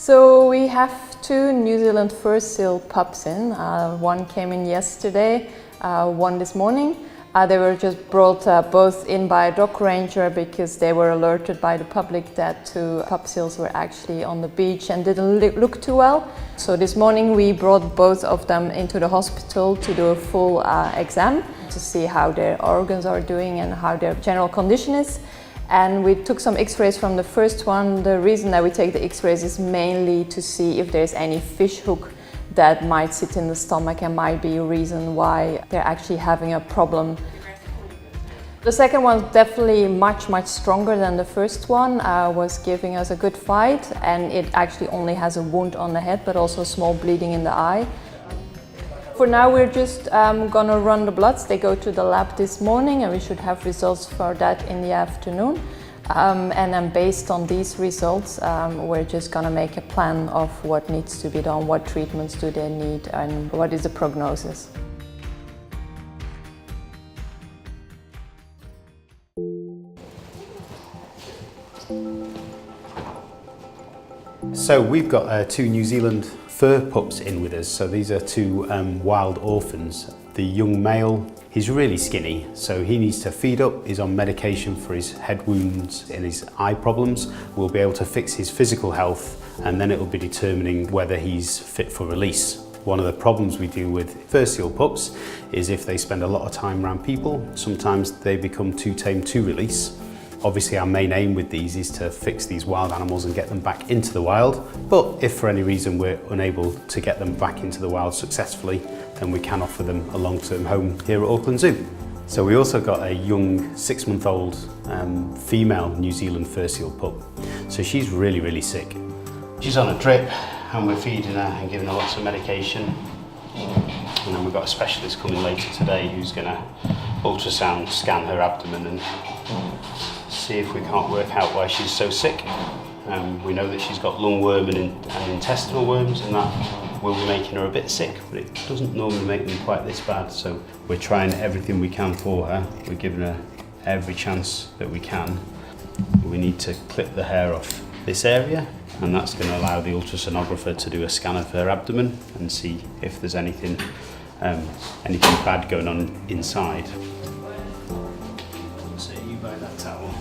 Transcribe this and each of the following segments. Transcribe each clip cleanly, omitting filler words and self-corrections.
So we have two New Zealand fur seal pups in. One came in yesterday, one this morning. They were just brought both in by a dog ranger because they were alerted by the public that two pup seals were actually on the beach and didn't look too well. So this morning we brought both of them into the hospital to do a full exam to see how their organs are doing and how their general condition is. And we took some x-rays from the first one. The reason that we take the x-rays is mainly to see if there's any fish hook that might sit in the stomach and might be a reason why they're actually having a problem. The second one was definitely much stronger than the first one, was giving us a good fight, and it actually only has a wound on the head but also small bleeding in the eye. For now we're just gonna run the bloods. They go to the lab this morning and we should have results for that in the afternoon. And then based on these results, we're just gonna make a plan of what needs to be done, what treatments do they need, and what is the prognosis. So we've got two New Zealand fur pups in with us. So these are two wild orphans. The young male, he's really skinny, so he needs to feed up. He's on medication for his head wounds and his eye problems. We'll be able to fix his physical health, and then it will be determining whether he's fit for release. One of the problems we deal with fur seal pups is if they spend a lot of time around people, sometimes they become too tame to release. Obviously our main aim with these is to fix these wild animals and get them back into the wild, but if for any reason we're unable to get them back into the wild successfully, then we can offer them a long-term home here at Auckland Zoo. So we also got a young 6-month-old female New Zealand fur seal pup. So she's really sick. She's on a drip and we're feeding her and giving her lots of medication. And then we've got a specialist coming later today who's going to ultrasound scan her abdomen and see if we can't work out why she's so sick. We know that she's got lungworm and intestinal worms, and that will be making her a bit sick, but it doesn't normally make them quite this bad. So we're trying everything we can for her. We're giving her every chance that we can. We need to clip the hair off this area, and that's going to allow the ultrasonographer to do a scan of her abdomen and see if there's anything bad going on inside. So you buy that towel.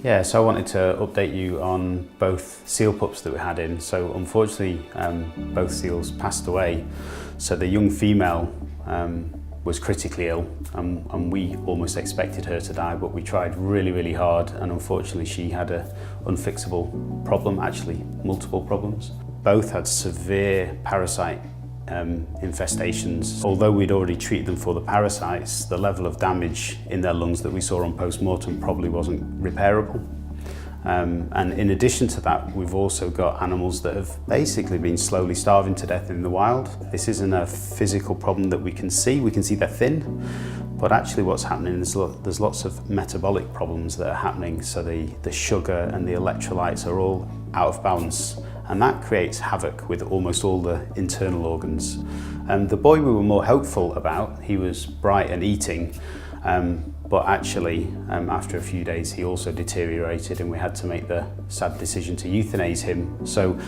Yeah, so I wanted to update you on both seal pups that we had in. So unfortunately, both seals passed away. So the young female was critically ill, and we almost expected her to die, but we tried really hard, and unfortunately she had an unfixable problem, actually multiple problems. Both had severe parasite infestations. Although we'd already treated them for the parasites, the level of damage in their lungs that we saw on post-mortem probably wasn't repairable. And in addition to that, we've also got animals that have basically been slowly starving to death in the wild. This isn't a physical problem that we can see they're thin, but actually what's happening is there's lots of metabolic problems that are happening. So the sugar and the electrolytes are all out of balance, and that creates havoc with almost all the internal organs. The boy we were more hopeful about, he was bright and eating, but actually after a few days he also deteriorated, and we had to make the sad decision to euthanize him. So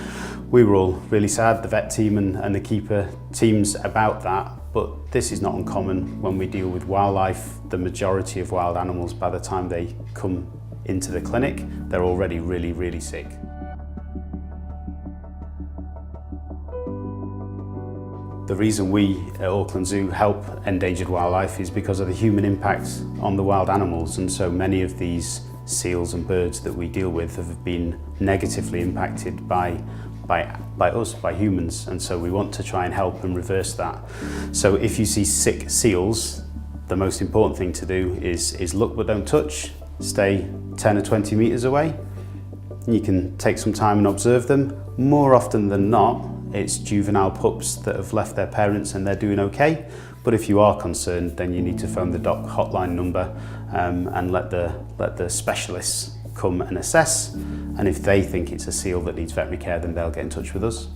we were all really sad, the vet team and the keeper teams, about that. But this is not uncommon when we deal with wildlife. The majority of wild animals, by the time they come into the clinic, they're already really sick. The reason we at Auckland Zoo help endangered wildlife is because of the human impact on the wild animals, and so many of these seals and birds that we deal with have been negatively impacted by us, by humans, and so we want to try and help and reverse that. So if you see sick seals, the most important thing to do is look but don't touch, stay 10 or 20 metres away, You can take some time and observe them. More often than not, it's juvenile pups that have left their parents and they're doing okay. But if you are concerned, then you need to phone the DOC hotline number and let the specialists come and assess. And if they think it's a seal that needs veterinary care, then they'll get in touch with us.